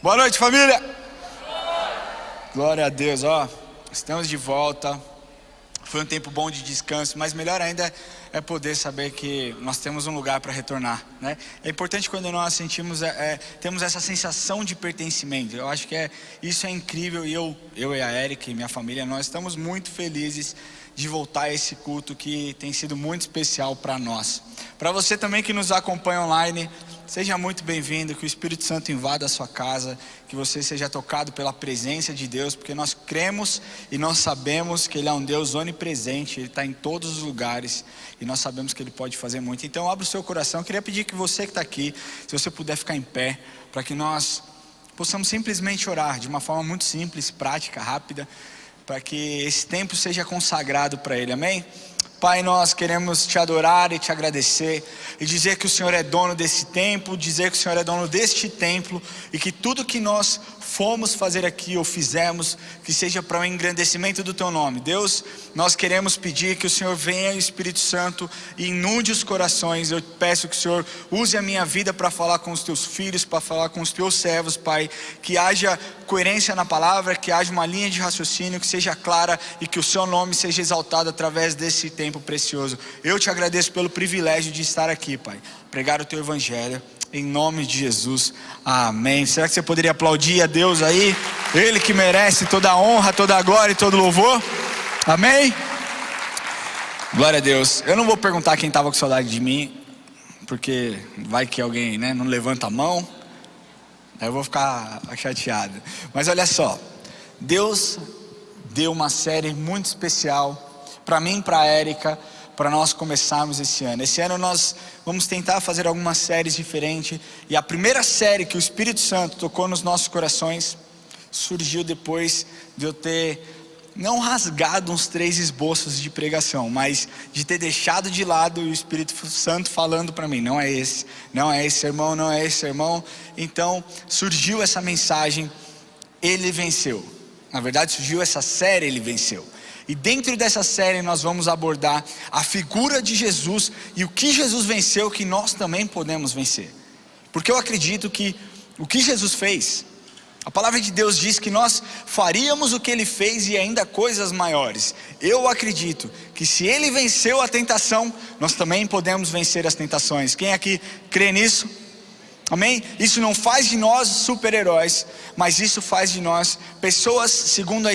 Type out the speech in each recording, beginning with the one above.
Boa noite, família. Glória a Deus, estamos de volta. Foi um tempo bom de descanso, mas melhor ainda é poder saber que nós temos um lugar para retornar, né? É importante quando nós sentimos, temos essa sensação de pertencimento. Eu acho que isso é incrível, e eu e a Erika e minha família, nós estamos muito felizes de voltar a esse culto que tem sido muito especial para nós. Para você também que nos acompanha online, seja muito bem-vindo, que o Espírito Santo invada a sua casa, que você seja tocado pela presença de Deus, porque nós cremos e nós sabemos que Ele é um Deus onipresente, Ele está em todos os lugares, e nós sabemos que Ele pode fazer muito. Então abra o seu coração. Eu queria pedir que você que está aqui, se você puder ficar em pé, para que nós possamos simplesmente orar, de uma forma muito simples, prática, rápida, para que esse tempo seja consagrado para Ele, amém? Pai, nós queremos Te adorar e Te agradecer, e dizer que o Senhor é dono desse tempo, dizer que o Senhor é dono deste templo, e que tudo que nós fomos fazer aqui ou fizemos, que seja para o engrandecimento do Teu nome. Deus, nós queremos pedir que o Senhor venha, Espírito Santo, e inunde os corações. Eu peço que o Senhor use a minha vida para falar com os Teus filhos, para falar com os Teus servos, Pai, que haja coerência na palavra, que haja uma linha de raciocínio que seja clara, e que o Seu nome seja exaltado através desse tempo precioso. Eu Te agradeço pelo privilégio de estar aqui, Pai, pregar o Teu Evangelho, em nome de Jesus, amém. Será que você poderia aplaudir a Deus aí? Ele que merece toda a honra, toda a glória e todo o louvor, amém? Glória a Deus. Eu não vou perguntar quem estava com saudade de mim, porque vai que alguém, não levanta a mão, aí eu vou ficar chateado. Mas olha só, Deus deu uma série muito especial para mim e para a Erika, para nós começarmos esse ano. Esse ano nós vamos tentar fazer algumas séries diferentes, e a primeira série que o Espírito Santo tocou nos nossos corações surgiu depois de eu ter não rasgado uns 3 esboços de pregação, mas de ter deixado de lado o Espírito Santo falando para mim: não é esse sermão, não é esse sermão. Então surgiu essa mensagem, Ele venceu. Na verdade surgiu essa série, Ele venceu. E dentro dessa série nós vamos abordar a figura de Jesus e o que Jesus venceu, que nós também podemos vencer. Porque eu acredito que o que Jesus fez, a palavra de Deus diz que nós faríamos o que Ele fez e ainda coisas maiores. Eu acredito que se Ele venceu a tentação, nós também podemos vencer as tentações. Quem aqui crê nisso? Amém? Isso não faz de nós super-heróis, mas isso faz de nós pessoas segundo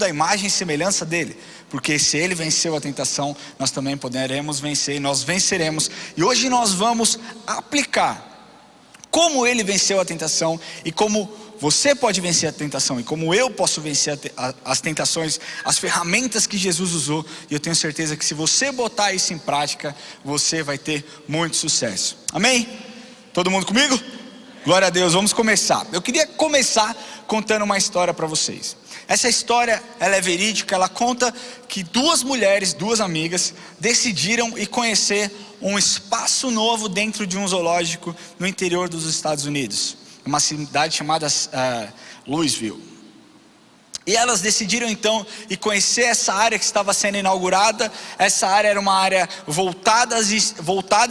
a imagem e semelhança dele. Porque se Ele venceu a tentação, nós também poderemos vencer, e nós venceremos. E hoje nós vamos aplicar como Ele venceu a tentação, e como você pode vencer a tentação, e como eu posso vencer as tentações, as ferramentas que Jesus usou. E eu tenho certeza que se você botar isso em prática, você vai ter muito sucesso. Amém? Todo mundo comigo? Glória a Deus, vamos começar. Eu queria começar contando uma história para vocês. Essa história, ela é verídica. Ela conta que 2 mulheres, 2 amigas, decidiram ir conhecer um espaço novo dentro de um zoológico no interior dos Estados Unidos, uma cidade chamada Louisville. E elas decidiram então ir conhecer essa área que estava sendo inaugurada. Essa área era uma área voltada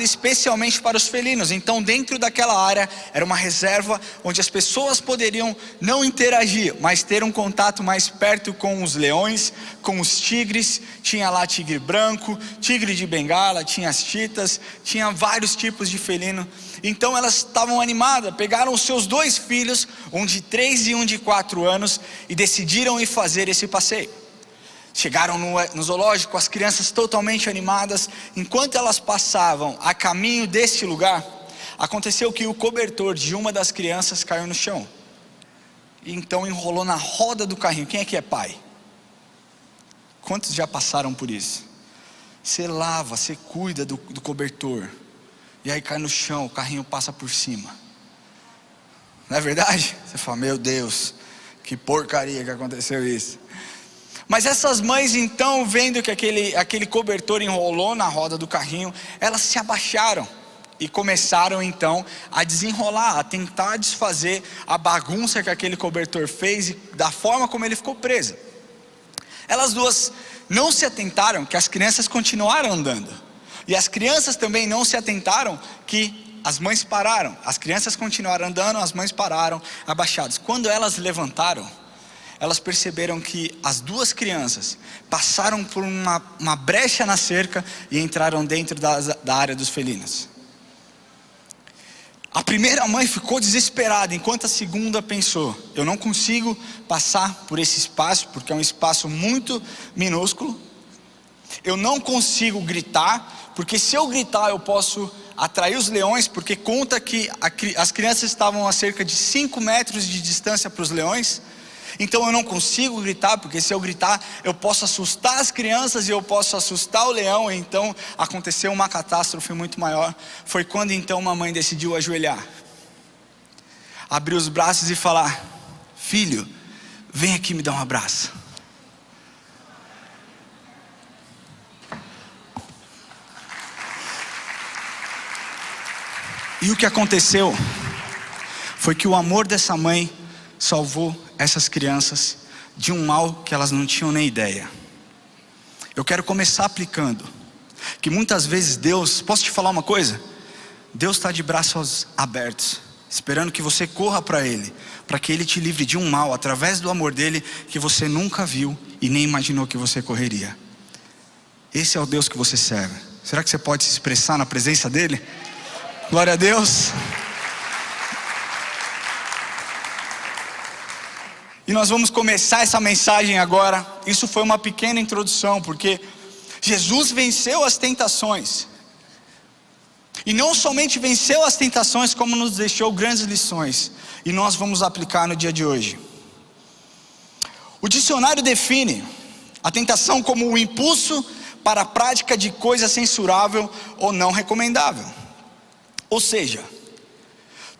especialmente para os felinos. Então dentro daquela área era uma reserva onde as pessoas poderiam não interagir, mas ter um contato mais perto com os leões, com os tigres. Tinha lá tigre branco, tigre de bengala, tinha as chitas, tinha vários tipos de felino. Então elas estavam animadas, pegaram os seus 2 filhos, um de 3 e um de 4 anos, e decidiram ir fazer esse passeio. Chegaram no zoológico, as crianças totalmente animadas. Enquanto elas passavam a caminho deste lugar, aconteceu que o cobertor de uma das crianças caiu no chão, e então enrolou na roda do carrinho. Quem aqui é pai? Quantos já passaram por isso? Você lava, você cuida do cobertor, e aí cai no chão, o carrinho passa por cima. Não é verdade? Você fala: meu Deus, que porcaria que aconteceu isso. Mas essas mães então, vendo que aquele cobertor enrolou na roda do carrinho, elas se abaixaram e começaram então a desenrolar, a tentar desfazer a bagunça que aquele cobertor fez e da forma como ele ficou preso. Elas 2 não se atentaram que as crianças continuaram andando. E as crianças também não se atentaram que as mães pararam. As crianças continuaram andando, as mães pararam, abaixadas. Quando elas levantaram, elas perceberam que as duas crianças passaram por uma brecha na cerca e entraram dentro da área dos felinos. A primeira mãe ficou desesperada, enquanto a segunda pensou: eu não consigo passar por esse espaço, porque é um espaço muito minúsculo. Eu não consigo gritar, porque se eu gritar eu posso atrair os leões, porque conta que as crianças estavam a cerca de 5 metros de distância para os leões. Então eu não consigo gritar, porque se eu gritar eu posso assustar as crianças e eu posso assustar o leão. Então aconteceu uma catástrofe muito maior. Foi quando então uma mãe decidiu ajoelhar, abrir os braços e falar: filho, vem aqui me dar um abraço. E o que aconteceu foi que o amor dessa mãe salvou essas crianças de um mal que elas não tinham nem ideia. Eu quero começar aplicando que muitas vezes Deus, posso te falar uma coisa? Deus está de braços abertos, esperando que você corra para Ele, para que Ele te livre de um mal, através do amor dEle, que você nunca viu e nem imaginou que você correria. Esse é o Deus que você serve. Será que você pode se expressar na presença dEle? Glória a Deus. E nós vamos começar essa mensagem agora. Isso foi uma pequena introdução, porque Jesus venceu as tentações. E não somente venceu as tentações, como nos deixou grandes lições. E nós vamos aplicar no dia de hoje. O dicionário define a tentação como o impulso para a prática de coisa censurável ou não recomendável. Ou seja,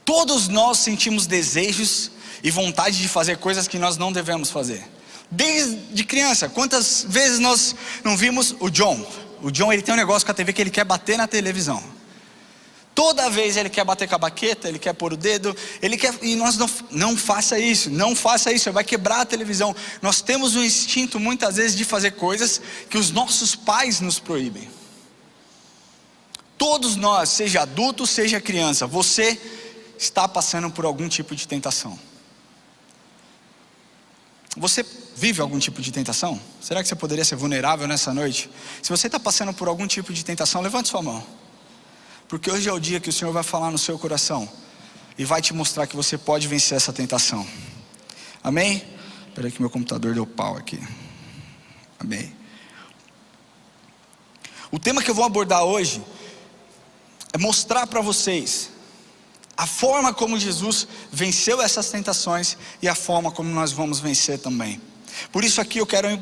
todos nós sentimos desejos e vontade de fazer coisas que nós não devemos fazer. Desde criança, quantas vezes nós não vimos o John? O John, ele tem um negócio com a TV que ele quer bater na televisão. Toda vez ele quer bater com a baqueta, ele quer pôr o dedo, ele quer, e nós não faça isso, não faça isso, vai quebrar a televisão. Nós temos um instinto muitas vezes de fazer coisas que os nossos pais nos proíbem. Todos nós, seja adulto, seja criança, você está passando por algum tipo de tentação. Você vive algum tipo de tentação? Será que você poderia ser vulnerável nessa noite? Se você está passando por algum tipo de tentação, levante sua mão. Porque hoje é o dia que o Senhor vai falar no seu coração e vai te mostrar que você pode vencer essa tentação. Amém? Espera aí que meu computador deu pau aqui. Amém. O tema que eu vou abordar hoje é mostrar para vocês a forma como Jesus venceu essas tentações e a forma como nós vamos vencer também. Por isso aqui eu quero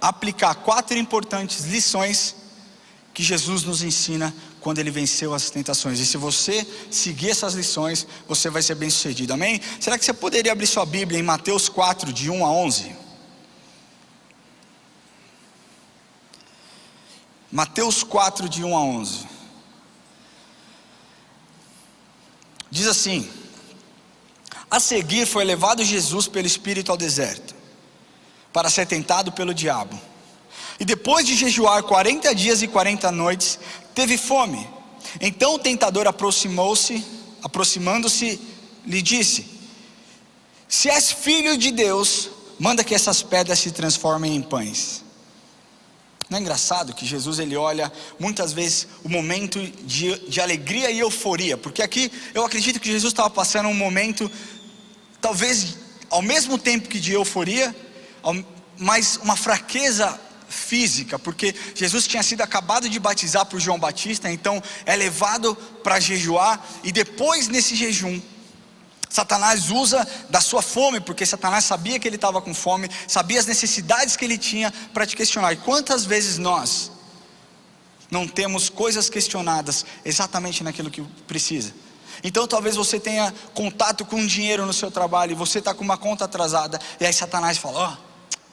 aplicar 4 importantes lições que Jesus nos ensina quando Ele venceu as tentações. E se você seguir essas lições, você vai ser bem sucedido, amém? Será que você poderia abrir sua Bíblia em Mateus 4, de 1 a 11? Mateus 4, de 1 a 11. Diz assim: a seguir foi levado Jesus pelo Espírito ao deserto, para ser tentado pelo diabo. E depois de jejuar 40 dias e 40 noites, teve fome. Então o tentador aproximando-se, lhe disse: se és filho de Deus, manda que essas pedras se transformem em pães. Não é engraçado que Jesus, ele olha muitas vezes o momento de alegria e euforia? Porque aqui eu acredito que Jesus estava passando um momento, talvez ao mesmo tempo que de euforia, mas uma fraqueza física, porque Jesus tinha sido acabado de batizar por João Batista. Então é levado para jejuar, e depois nesse jejum Satanás usa da sua fome, porque Satanás sabia que ele estava com fome, sabia as necessidades que ele tinha para te questionar. E quantas vezes nós não temos coisas questionadas exatamente naquilo que precisa? Então talvez você tenha contato com dinheiro no seu trabalho e você está com uma conta atrasada, e aí Satanás fala: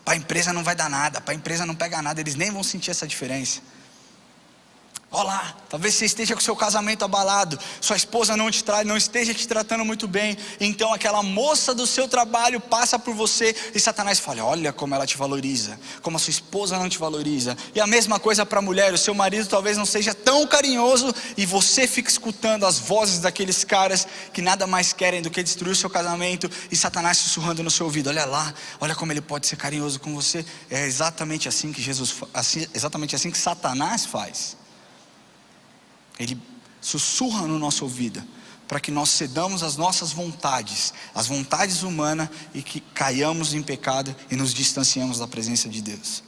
para a empresa não vai dar nada, para a empresa não pega nada, eles nem vão sentir essa diferença. Olá, talvez você esteja com seu casamento abalado, sua esposa não esteja te tratando muito bem, então aquela moça do seu trabalho passa por você e Satanás fala: olha como ela te valoriza, como a sua esposa não te valoriza. E a mesma coisa para a mulher, o seu marido talvez não seja tão carinhoso e você fica escutando as vozes daqueles caras que nada mais querem do que destruir o seu casamento, e Satanás sussurrando no seu ouvido: olha lá, olha como ele pode ser carinhoso com você. É exatamente assim que exatamente assim que Satanás faz. Ele sussurra no nosso ouvido, para que nós cedamos as nossas vontades, as vontades humanas, e que caiamos em pecado e nos distanciemos da presença de Deus.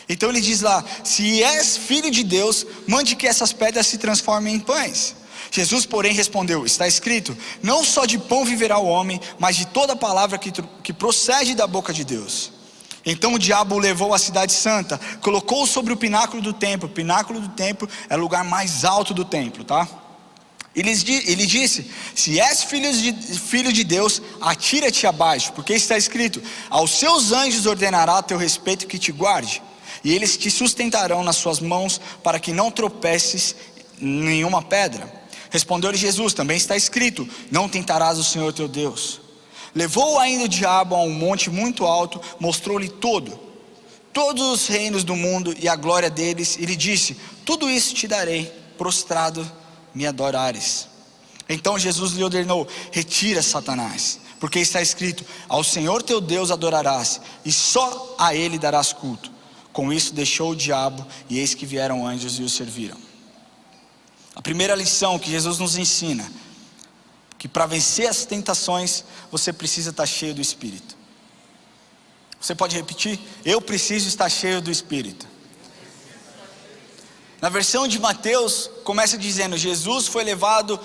Então ele diz lá: se és filho de Deus, mande que essas pedras se transformem em pães. Jesus, porém, respondeu: está escrito, não só de pão viverá o homem, mas de toda palavra que procede da boca de Deus. Então o diabo o levou à cidade santa, colocou-o sobre o pináculo do templo. O pináculo do templo é o lugar mais alto do templo, tá? Ele disse: se és filho de Deus, atira-te abaixo, porque está escrito: aos seus anjos ordenará a teu respeito que te guarde, e eles te sustentarão nas suas mãos, para que não tropeces em nenhuma pedra. Respondeu-lhe Jesus: também está escrito, não tentarás o Senhor teu Deus. Levou ainda o diabo a um monte muito alto, mostrou-lhe todos os reinos do mundo e a glória deles, e lhe disse: tudo isso te darei, prostrado me adorares. Então Jesus lhe ordenou: retira, Satanás, porque está escrito, ao Senhor teu Deus adorarás, e só a ele darás culto. Com isso deixou o diabo, e eis que vieram anjos e o serviram. A primeira lição que Jesus nos ensina, que para vencer as tentações, você precisa estar cheio do Espírito. Você pode repetir? Eu preciso estar cheio do Espírito. Na versão de Mateus, começa dizendo: Jesus foi levado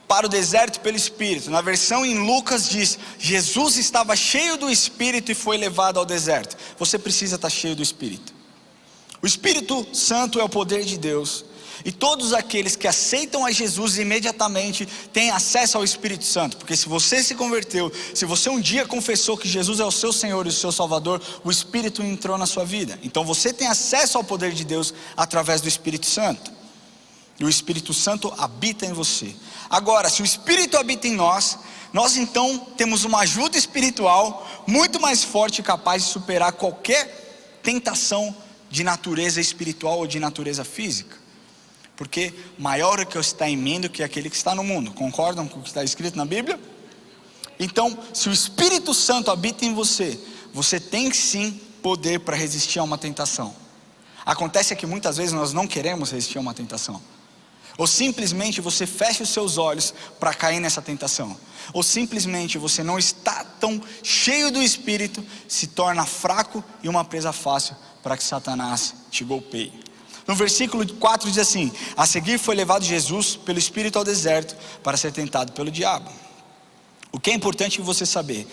para o deserto pelo Espírito. Na versão em Lucas diz: Jesus estava cheio do Espírito e foi levado ao deserto. Você precisa estar cheio do Espírito. O Espírito Santo é o poder de Deus, e todos aqueles que aceitam a Jesus imediatamente têm acesso ao Espírito Santo. Porque se você se converteu, se você um dia confessou que Jesus é o seu Senhor e o seu Salvador, o Espírito entrou na sua vida. Então você tem acesso ao poder de Deus através do Espírito Santo, e o Espírito Santo habita em você. Agora, se o Espírito habita em nós então temos uma ajuda espiritual muito mais forte e capaz de superar qualquer tentação de natureza espiritual ou de natureza física. Porque maior é o que está em mim do que aquele que está no mundo. Concordam com o que está escrito na Bíblia? Então, se o Espírito Santo habita em você, você tem sim poder para resistir a uma tentação. Acontece que muitas vezes nós não queremos resistir a uma tentação. Ou simplesmente você fecha os seus olhos para cair nessa tentação. Ou simplesmente você não está tão cheio do Espírito, se torna fraco e uma presa fácil para que Satanás te golpeie. No versículo 4 diz assim: a seguir foi levado Jesus pelo Espírito ao deserto para ser tentado pelo diabo. O que é importante você saber,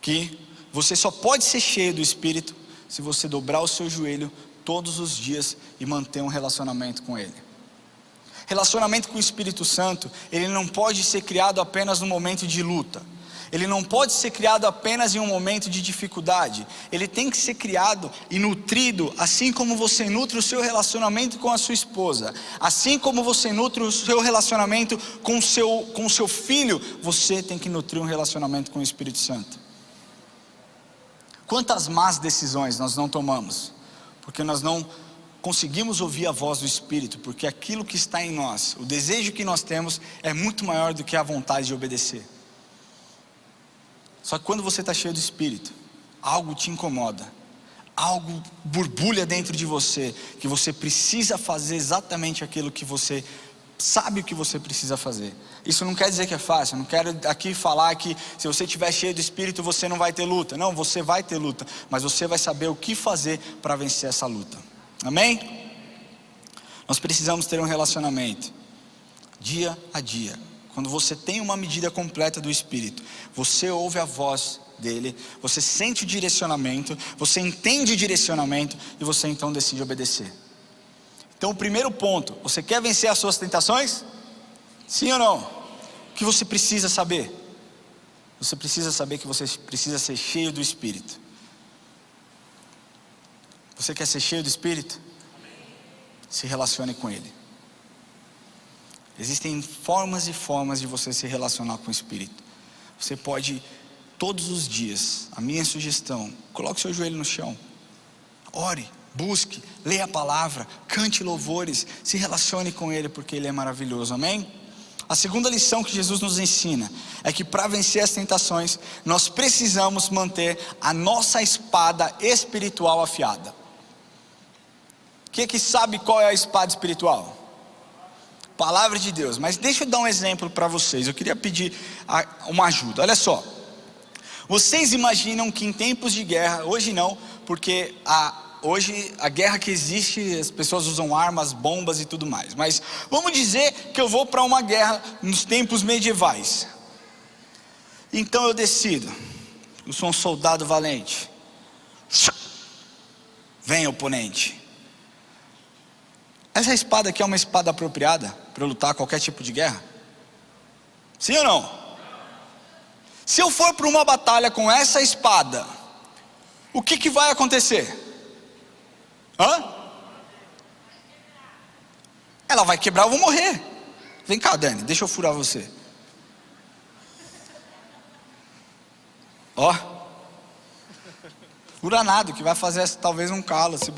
que você só pode ser cheio do Espírito se você dobrar o seu joelho todos os dias e manter um relacionamento com Ele. Relacionamento com o Espírito Santo, ele não pode ser criado apenas no momento de luta. Ele não pode ser criado apenas em um momento de dificuldade. Ele tem que ser criado e nutrido, assim como você nutre o seu relacionamento com a sua esposa, assim como você nutre o seu relacionamento com o seu filho, você tem que nutrir um relacionamento com o Espírito Santo. Quantas más decisões nós não tomamos, porque nós não conseguimos ouvir a voz do Espírito, porque aquilo que está em nós, o desejo que nós temos, é muito maior do que a vontade de obedecer. Só que quando você está cheio do Espírito, algo te incomoda, algo borbulha dentro de você, que você precisa fazer exatamente aquilo que você sabe o que você precisa fazer. Isso não quer dizer que é fácil. Eu não quero aqui falar que se você estiver cheio do Espírito você não vai ter luta. Não, você vai ter luta, mas você vai saber o que fazer para vencer essa luta. Amém? Nós precisamos ter um relacionamento dia a dia. Quando você tem uma medida completa do Espírito, você ouve a voz dele, você sente o direcionamento, você entende o direcionamento e você então decide obedecer. Então o primeiro ponto: você quer vencer as suas tentações? Sim ou não? O que você precisa saber? Você precisa saber que você precisa ser cheio do Espírito. Você quer ser cheio do Espírito? se relacione com Ele. Existem formas e formas de você se relacionar com o Espírito. Você pode, todos os dias, a minha sugestão, coloque seu joelho no chão, ore, busque, leia a palavra, cante louvores, se relacione com Ele, porque Ele é maravilhoso, amém? A segunda lição que Jesus nos ensina é que para vencer as tentações, nós precisamos manter a nossa espada espiritual afiada. Quem é que sabe qual é a espada espiritual? Palavra de Deus. Mas deixa eu dar um exemplo para vocês. Eu queria pedir uma ajuda. Olha só. Vocês imaginam que em tempos de guerra, hoje não, porque hoje a guerra que existe, as pessoas usam armas, bombas e tudo mais. Mas vamos dizer que eu vou para uma guerra nos tempos medievais. Então eu decido, eu sou um soldado valente. Vem, oponente. Essa espada aqui é uma espada apropriada para lutar qualquer tipo de guerra? Sim ou não? Se eu for para uma batalha com essa espada, o que vai acontecer? Ela vai quebrar, eu vou morrer. Vem cá, Dani, deixa eu furar você. Fura nada, o que vai fazer é talvez um calo, se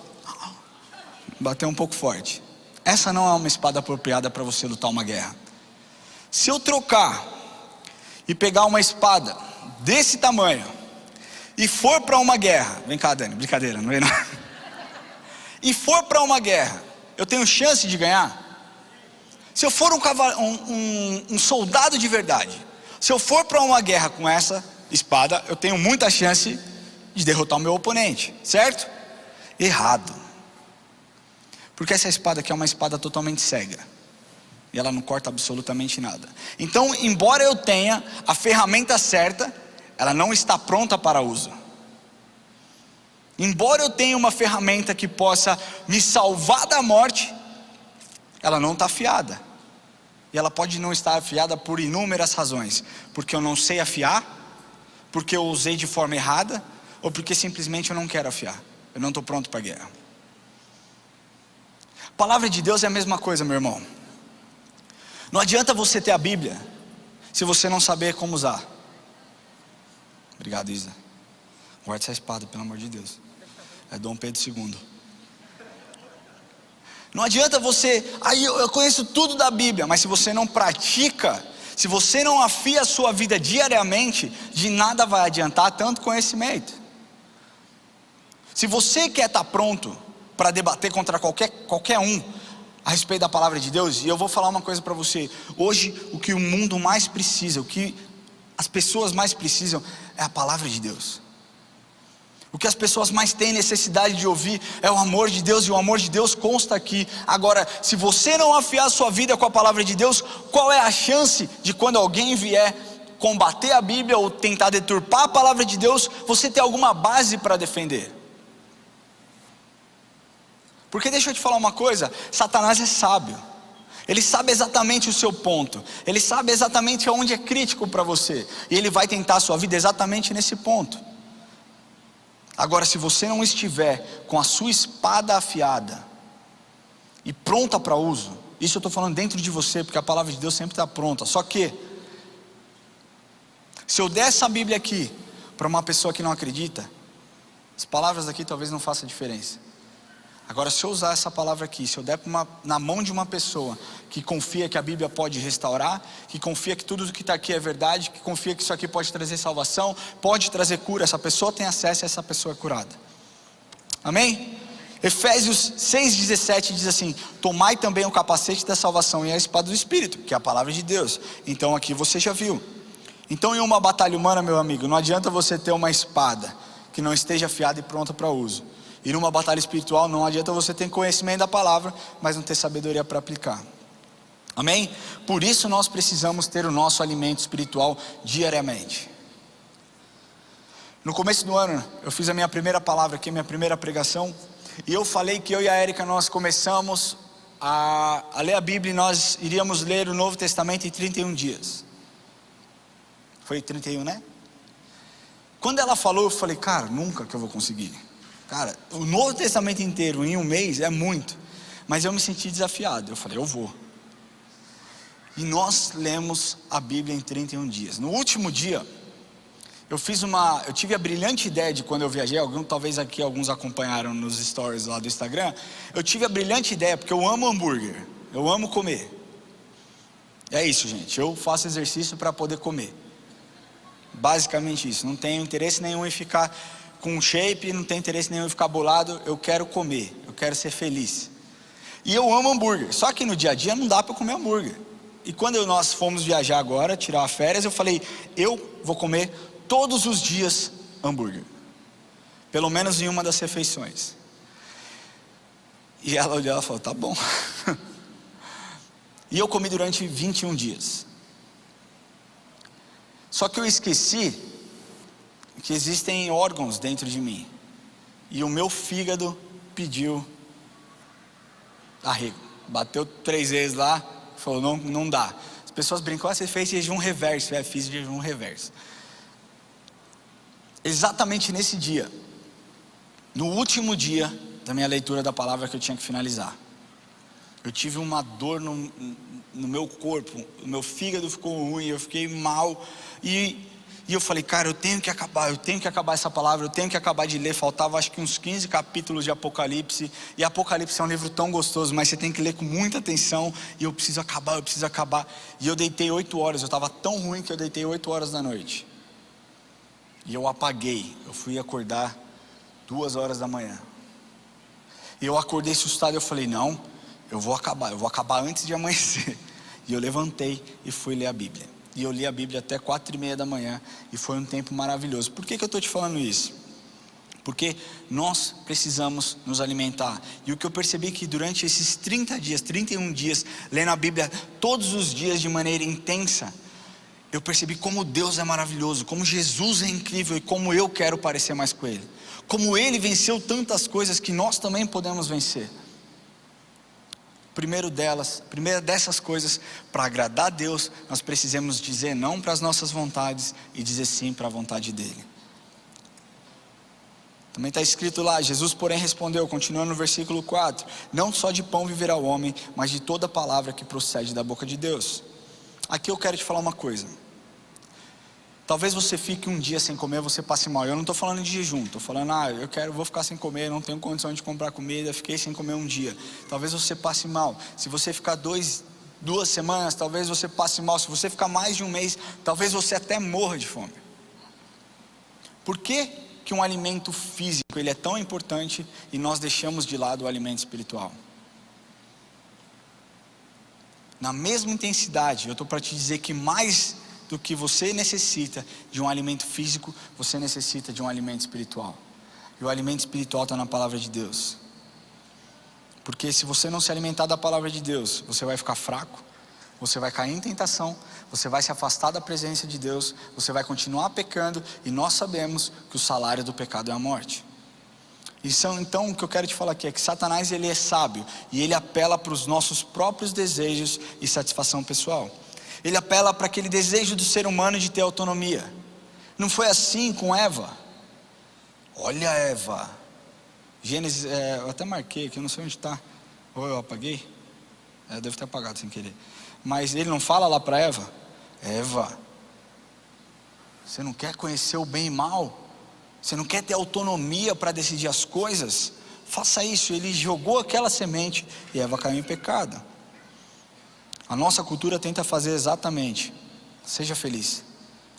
bater um pouco forte. Essa não é uma espada apropriada para você lutar uma guerra. Se eu trocar e pegar uma espada desse tamanho e for para uma guerra, vem cá, Dani, brincadeira, não é não. E for para uma guerra, eu tenho chance de ganhar? Se eu for um soldado de verdade, se eu for para uma guerra com essa espada, eu tenho muita chance de derrotar o meu oponente, certo? Errado. Porque essa espada aqui é uma espada totalmente cega, e ela não corta absolutamente nada. Então, embora eu tenha a ferramenta certa, ela não está pronta para uso. Embora eu tenha uma ferramenta que possa me salvar da morte, ela não está afiada. E ela pode não estar afiada por inúmeras razões. Porque eu não sei afiar, porque eu usei de forma errada, ou porque simplesmente eu não quero afiar. Eu não estou pronto para a guerra. A palavra de Deus é a mesma coisa, meu irmão. Não adianta você ter a Bíblia se você não saber como usar. Obrigado, Isa. Guarde essa espada, pelo amor de Deus. É Dom Pedro II. Não adianta você, eu conheço tudo da Bíblia, mas se você não pratica, se você não afia a sua vida diariamente, de nada vai adiantar tanto conhecimento. Se você quer estar pronto para debater contra qualquer um a respeito da palavra de Deus, e eu vou falar uma coisa para você. Hoje o que o mundo mais precisa, o que as pessoas mais precisam é a palavra de Deus. O que as pessoas mais têm necessidade de ouvir é o amor de Deus, e o amor de Deus consta aqui. Agora, se você não afiar a sua vida com a palavra de Deus, qual é a chance de quando alguém vier combater a Bíblia ou tentar deturpar a palavra de Deus, você ter alguma base para defender? Porque deixa eu te falar uma coisa, Satanás é sábio. Ele sabe exatamente o seu ponto. Ele sabe exatamente onde é crítico para você. E ele vai tentar a sua vida exatamente nesse ponto. Agora, se você não estiver com a sua espada afiada e pronta para uso, isso eu estou falando dentro de você, porque a palavra de Deus sempre está pronta. Só que, se eu der essa Bíblia aqui para uma pessoa que não acredita, as palavras aqui talvez não façam diferença. Agora, se eu usar essa palavra aqui, se eu der na mão de uma pessoa que confia que a Bíblia pode restaurar, que confia que tudo que está aqui é verdade, que confia que isso aqui pode trazer salvação, pode trazer cura, essa pessoa tem acesso e essa pessoa é curada. Amém? Efésios 6,17 diz assim: tomai também o capacete da salvação e a espada do Espírito, que é a palavra de Deus. Então aqui você já viu. Então, em uma batalha humana, meu amigo, não adianta você ter uma espada que não esteja afiada e pronta para uso. E numa batalha espiritual não adianta você ter conhecimento da palavra, mas não ter sabedoria para aplicar. Amém? Por isso nós precisamos ter o nosso alimento espiritual diariamente. No começo do ano, eu fiz a minha primeira palavra aqui, minha primeira pregação. E eu falei que eu e a Érica, nós começamos a ler a Bíblia, e nós iríamos ler o Novo Testamento em 31 dias. Foi 31, né? Quando ela falou, eu falei, cara, nunca que eu vou conseguir. Cara, o Novo Testamento inteiro em um mês é muito. Mas eu me senti desafiado, eu falei, eu vou. E nós lemos a Bíblia em 31 dias. No último dia, eu tive a brilhante ideia de quando eu viajei, talvez aqui alguns acompanharam nos stories lá do Instagram. Eu tive a brilhante ideia, porque eu amo hambúrguer, eu amo comer. É isso, gente, eu faço exercício para poder comer. Basicamente isso, não tenho interesse nenhum em ficar com shape, não tenho interesse nenhum em ficar bolado, eu quero comer, eu quero ser feliz. E eu amo hambúrguer, só que no dia a dia não dá para comer hambúrguer. E quando nós fomos viajar agora, tirar férias, eu falei, eu vou comer todos os dias hambúrguer, pelo menos em uma das refeições. E ela olhou e falou, tá bom. E eu comi durante 21 dias. Só que eu esqueci que existem órgãos dentro de mim. E o meu fígado pediu arrego. Bateu 3 vezes lá, falou, não dá. As pessoas brincam, você fez jejum reverso. Fiz jejum reverso. Exatamente nesse dia, no último dia da minha leitura da palavra que eu tinha que finalizar, eu tive uma dor no meu corpo, o meu fígado ficou ruim, eu fiquei mal, e eu falei, cara, eu tenho que acabar essa palavra, eu tenho que acabar de ler. Faltava acho que uns 15 capítulos de Apocalipse, e Apocalipse é um livro tão gostoso, mas você tem que ler com muita atenção, e eu preciso acabar, e eu deitei 8 horas, eu estava tão ruim que eu deitei 8 horas da noite, e eu apaguei, eu fui acordar 2 horas da manhã, e eu acordei assustado, eu falei, não, eu vou acabar antes de amanhecer. E eu levantei e fui ler a Bíblia. E eu li a Bíblia até 4:30 da manhã. E foi um tempo maravilhoso. Por que eu estou te falando isso? Porque nós precisamos nos alimentar. E o que eu percebi que durante esses 31 dias, lendo a Bíblia todos os dias de maneira intensa, eu percebi como Deus é maravilhoso, como Jesus é incrível e como eu quero parecer mais com Ele. Como Ele venceu tantas coisas que nós também podemos vencer. Primeira dessas coisas, para agradar a Deus, nós precisamos dizer não para as nossas vontades e dizer sim para a vontade dEle. Também está escrito lá, Jesus porém respondeu, continuando no versículo 4, não só de pão viverá o homem, mas de toda palavra que procede da boca de Deus. Aqui eu quero te falar uma coisa. Talvez você fique um dia sem comer, você passe mal. Eu não estou falando de jejum, estou falando, vou ficar sem comer, não tenho condição de comprar comida, fiquei sem comer um dia. Talvez você passe mal. Se você ficar 2 semanas, talvez você passe mal. Se você ficar mais de um mês, talvez você até morra de fome. Por que um alimento físico ele é tão importante e nós deixamos de lado o alimento espiritual? Na mesma intensidade, eu estou para te dizer que mais do que você necessita de um alimento físico, você necessita de um alimento espiritual. E o alimento espiritual está na palavra de Deus. Porque se você não se alimentar da palavra de Deus, você vai ficar fraco, você vai cair em tentação, você vai se afastar da presença de Deus, você vai continuar pecando, e nós sabemos que o salário do pecado é a morte. Então o que eu quero te falar aqui é que Satanás ele é sábio, e ele apela para os nossos próprios desejos e satisfação pessoal. Ele apela para aquele desejo do ser humano de ter autonomia. Não foi assim com Eva? Olha Eva, Gênesis, eu até marquei aqui, eu não sei onde está, ou eu apaguei, eu devo ter apagado sem querer. Mas ele não fala lá para Eva, Eva, você não quer conhecer o bem e mal? Você não quer ter autonomia para decidir as coisas? Faça isso. Ele jogou aquela semente e Eva caiu em pecado. A nossa cultura tenta fazer exatamente, seja feliz,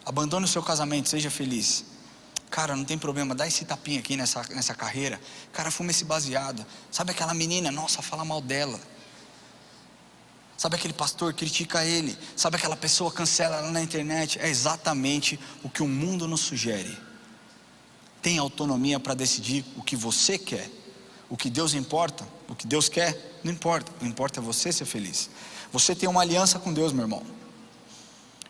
abandone o seu casamento, seja feliz. Cara, não tem problema, dá esse tapinha aqui nessa carreira. Cara, fuma esse baseado. Sabe aquela menina, nossa, fala mal dela. Sabe aquele pastor, critica ele. Sabe aquela pessoa, cancela ela na internet. É exatamente o que o mundo nos sugere. Tem autonomia para decidir o que você quer. O que Deus importa, o que Deus quer, não importa. O que importa é você ser feliz. Você tem uma aliança com Deus, meu irmão.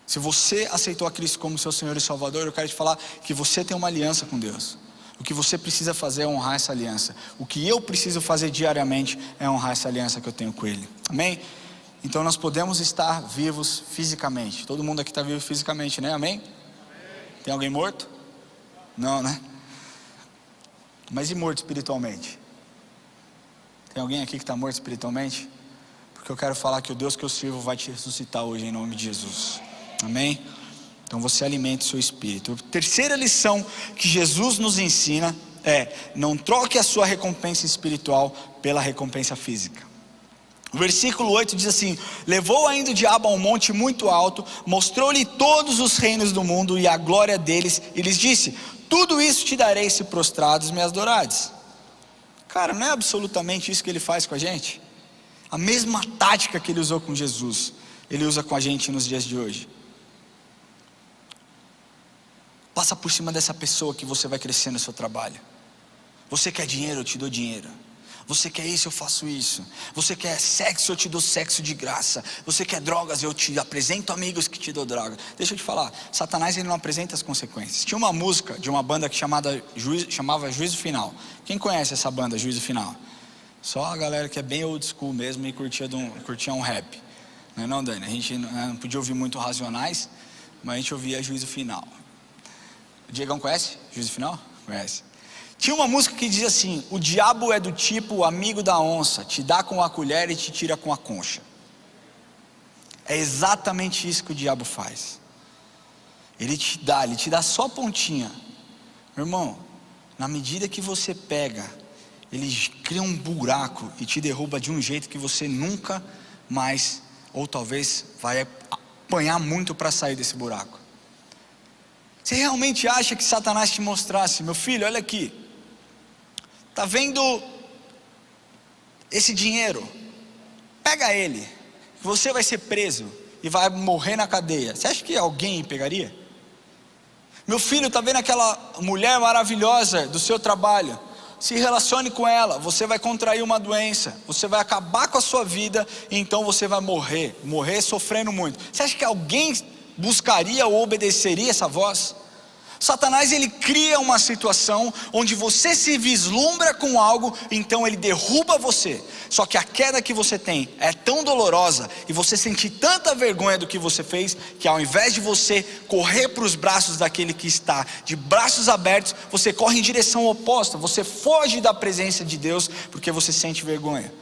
Se você aceitou a Cristo como seu Senhor e Salvador, eu quero te falar que você tem uma aliança com Deus. O que você precisa fazer é honrar essa aliança. O que eu preciso fazer diariamente é honrar essa aliança que eu tenho com Ele. Amém? Então nós podemos estar vivos fisicamente. Todo mundo aqui está vivo fisicamente, né? Amém? Tem alguém morto? Não, né? Mas e morto espiritualmente? Tem alguém aqui que está morto espiritualmente? Porque eu quero falar que o Deus que eu sirvo vai te ressuscitar hoje em nome de Jesus. Amém? Então você alimenta o seu espírito. A terceira lição que Jesus nos ensina é: não troque a sua recompensa espiritual pela recompensa física. O versículo 8 diz assim: levou ainda o diabo a um monte muito alto, mostrou-lhe todos os reinos do mundo e a glória deles, e lhes disse: tudo isso te darei se prostrados me adorares. Cara, não é absolutamente isso que ele faz com a gente? A mesma tática que ele usou com Jesus, ele usa com a gente nos dias de hoje. Passa por cima dessa pessoa que você vai crescer no seu trabalho. Você quer dinheiro, eu te dou dinheiro. Você quer isso, eu faço isso. Você quer sexo, eu te dou sexo de graça. Você quer drogas, eu te apresento amigos que te dão droga. Deixa eu te falar, Satanás ele não apresenta as consequências. Tinha uma música de uma banda que chamava Juízo Final. Quem conhece essa banda, Juízo Final? Só a galera que é bem old school mesmo e curtia um rap. Não é não, Dani? A gente não podia ouvir muito Racionais, mas a gente ouvia Juízo Final. O Diegão conhece Juízo Final? Conhece. Tinha uma música que dizia assim: o diabo é do tipo amigo da onça, te dá com a colher e te tira com a concha. É exatamente isso que o diabo faz. Ele te dá só a pontinha. Meu irmão, na medida que você pega, ele cria um buraco e te derruba de um jeito que você nunca mais, ou talvez vai apanhar muito para sair desse buraco. Você realmente acha que Satanás te mostrasse: meu filho, olha aqui, tá vendo esse dinheiro? Pega ele, você vai ser preso e vai morrer na cadeia. Você acha que alguém pegaria? Meu filho, tá vendo aquela mulher maravilhosa do seu trabalho? Se relacione com ela, você vai contrair uma doença, você vai acabar com a sua vida, e então você vai morrer sofrendo muito. Você acha que alguém buscaria ou obedeceria essa voz? Satanás ele cria uma situação onde você se vislumbra com algo, então ele derruba você. Só que a queda que você tem é tão dolorosa e você sente tanta vergonha do que você fez, que ao invés de você correr para os braços daquele que está de braços abertos, você corre em direção oposta, você foge da presença de Deus porque você sente vergonha.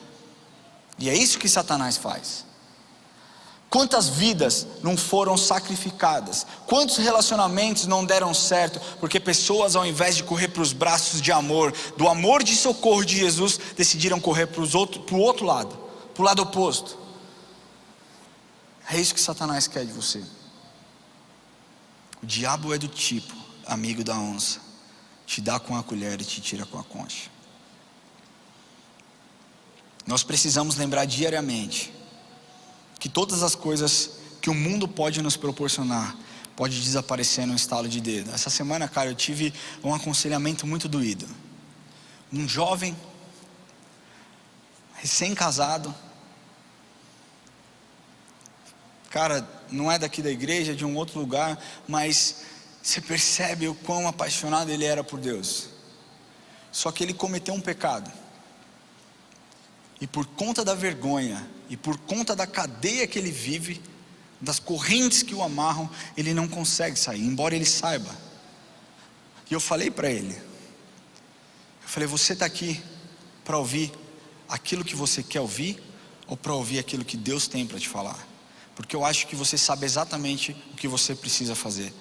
E é isso que Satanás faz. Quantas vidas não foram sacrificadas? Quantos relacionamentos não deram certo? Porque pessoas, ao invés de correr para os braços de amor, do amor de socorro de Jesus, decidiram correr para o outro lado, para o lado oposto. É isso que Satanás quer de você. O diabo é do tipo amigo da onça, te dá com a colher e te tira com a concha. Nós precisamos lembrar diariamente que todas as coisas que o mundo pode nos proporcionar pode desaparecer num estalo de dedo. Essa semana, cara, eu tive um aconselhamento muito doído. Um jovem recém-casado, cara, não é daqui da igreja, é de um outro lugar, mas você percebe o quão apaixonado ele era por Deus. Só que ele cometeu um pecado, e por conta da vergonha e por conta da cadeia que ele vive, das correntes que o amarram, ele não consegue sair, embora ele saiba. E eu falei para ele, você está aqui para ouvir aquilo que você quer ouvir, ou para ouvir aquilo que Deus tem para te falar? Porque eu acho que você sabe exatamente o que você precisa fazer.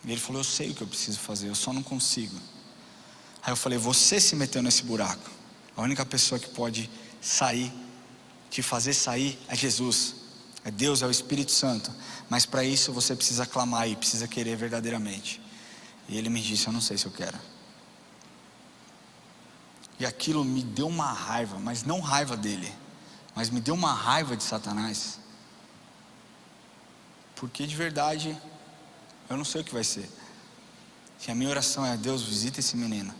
E ele falou: eu sei o que eu preciso fazer, eu só não consigo. Aí eu falei: você se meteu nesse buraco. A única pessoa que pode sair, te fazer sair, é Jesus, é Deus, é o Espírito Santo. Mas para isso você precisa clamar e precisa querer verdadeiramente. E ele me disse: eu não sei se eu quero. E aquilo me deu uma raiva, mas não raiva dele, mas me deu uma raiva de Satanás. Porque de verdade, eu não sei o que vai ser. E a minha oração é: Deus, visita esse menino,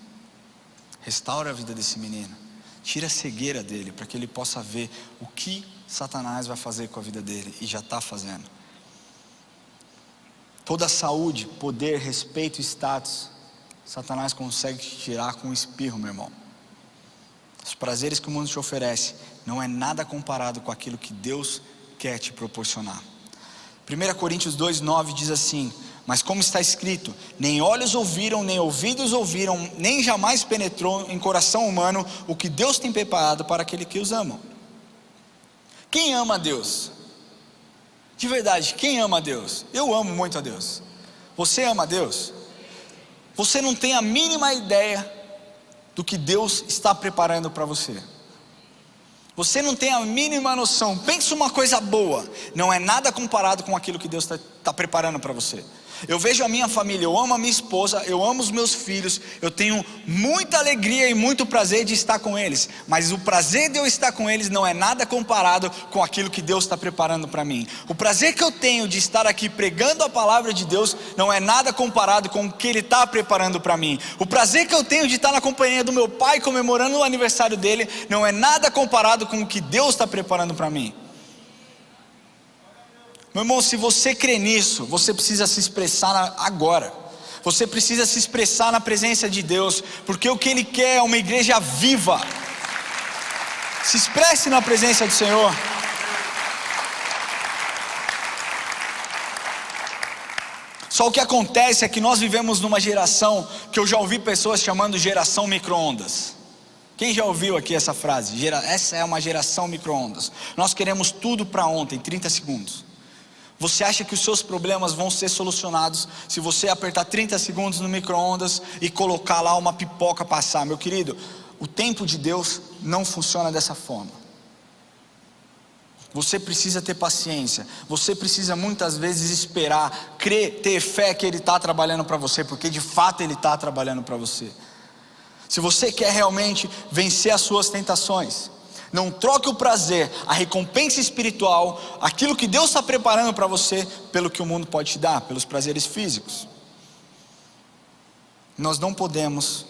restaura a vida desse menino, tira a cegueira dele, para que ele possa ver o que Satanás vai fazer com a vida dele, e já está fazendo. Toda saúde, poder, respeito e status, Satanás consegue te tirar com um espirro, meu irmão. Os prazeres que o mundo te oferece não é nada comparado com aquilo que Deus quer te proporcionar. 1 Coríntios 2:9 diz assim: Mas como está escrito: nem olhos ouviram, nem ouvidos ouviram, nem jamais penetrou em coração humano o que Deus tem preparado para aqueles que os amam. Quem ama a Deus? De verdade, quem ama a Deus? Eu amo muito a Deus. Você ama a Deus? Você não tem a mínima ideia do que Deus está preparando para você. Você não tem a mínima noção. Pensa uma coisa boa, não é nada comparado com aquilo que Deus está preparando para você. Eu vejo a minha família, eu amo a minha esposa, eu amo os meus filhos, eu tenho muita alegria e muito prazer de estar com eles, mas o prazer de eu estar com eles não é nada comparado com aquilo que Deus está preparando para mim. O prazer que eu tenho de estar aqui pregando a palavra de Deus não é nada comparado com o que Ele está preparando para mim. O prazer que eu tenho de estar na companhia do meu pai comemorando o aniversário dele não é nada comparado com o que Deus está preparando para mim. Meu irmão, se você crê nisso, você precisa se expressar agora. Você precisa se expressar na presença de Deus, porque o que Ele quer é uma igreja viva. Se expresse na presença do Senhor. Só o que acontece é que nós vivemos numa geração que eu já ouvi pessoas chamando geração micro-ondas. Quem já ouviu aqui essa frase? Essa é uma geração micro-ondas. Nós queremos tudo para ontem, 30 segundos. Você acha que os seus problemas vão ser solucionados se você apertar 30 segundos no micro-ondas e colocar lá uma pipoca passar? Meu querido, o tempo de Deus não funciona dessa forma. Você precisa ter paciência. Você precisa muitas vezes esperar, crer, ter fé que Ele está trabalhando para você, porque de fato Ele está trabalhando para você. Se você quer realmente vencer as suas tentações, não troque o prazer, a recompensa espiritual, aquilo que Deus está preparando para você, pelo que o mundo pode te dar, pelos prazeres físicos. Nós não podemos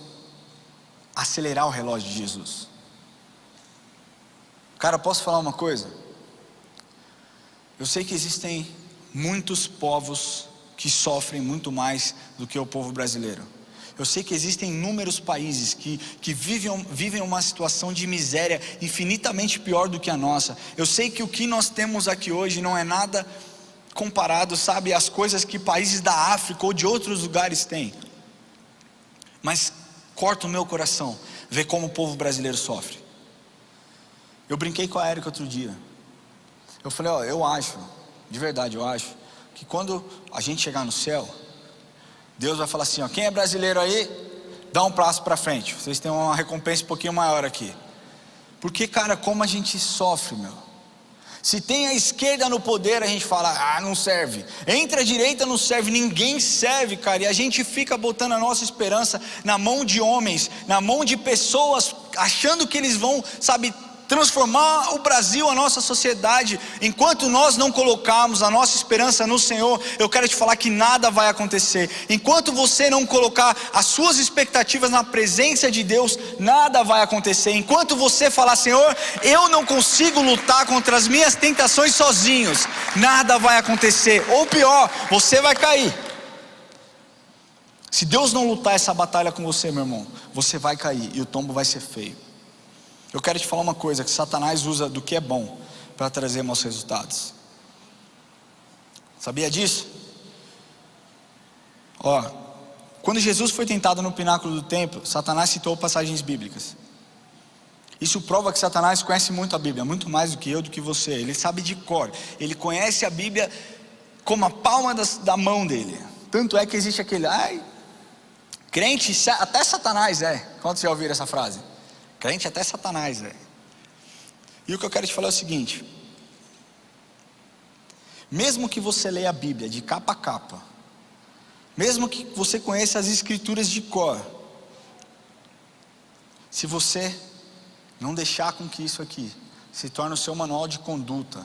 acelerar o relógio de Jesus. Cara, posso falar uma coisa? Eu sei que existem muitos povos que sofrem muito mais do que o povo brasileiro. Eu sei que existem inúmeros países que vivem uma situação de miséria infinitamente pior do que a nossa. Eu sei que o que nós temos aqui hoje não é nada comparado, sabe, às coisas que países da África ou de outros lugares têm. Mas corta o meu coração ver como o povo brasileiro sofre. Eu brinquei com a Érica outro dia. Eu falei, eu acho, de verdade eu acho, que quando a gente chegar no céu, Deus vai falar assim, quem é brasileiro aí, dá um passo para frente, vocês têm uma recompensa um pouquinho maior aqui. Porque, cara, como a gente sofre, meu. Se tem a esquerda no poder, a gente fala, não serve. Entre a direita não serve, ninguém serve, cara. E a gente fica botando a nossa esperança na mão de homens, na mão de pessoas, achando que eles vão, sabe, transformar o Brasil, a nossa sociedade. Enquanto nós não colocarmos a nossa esperança no Senhor, eu quero te falar que nada vai acontecer. Enquanto você não colocar as suas expectativas na presença de Deus, nada vai acontecer. Enquanto você falar, Senhor, eu não consigo lutar contra as minhas tentações sozinhos, nada vai acontecer. Ou pior, você vai cair. Se Deus não lutar essa batalha com você, meu irmão, você vai cair e o tombo vai ser feio. Eu quero te falar uma coisa, que Satanás usa do que é bom para trazer maus resultados. Sabia disso? Quando Jesus foi tentado no pináculo do templo, Satanás citou passagens bíblicas. Isso prova que Satanás conhece muito a Bíblia, muito mais do que eu, do que você. Ele sabe de cor, ele conhece a Bíblia como a palma da mão dele. Tanto é que existe aquele, crente, até Satanás é. Quantos já ouviram essa frase? Crente até Satanás, velho. E o que eu quero te falar é o seguinte: mesmo que você leia a Bíblia de capa a capa, mesmo que você conheça as escrituras de cor, se você não deixar com que isso aqui se torne o seu manual de conduta,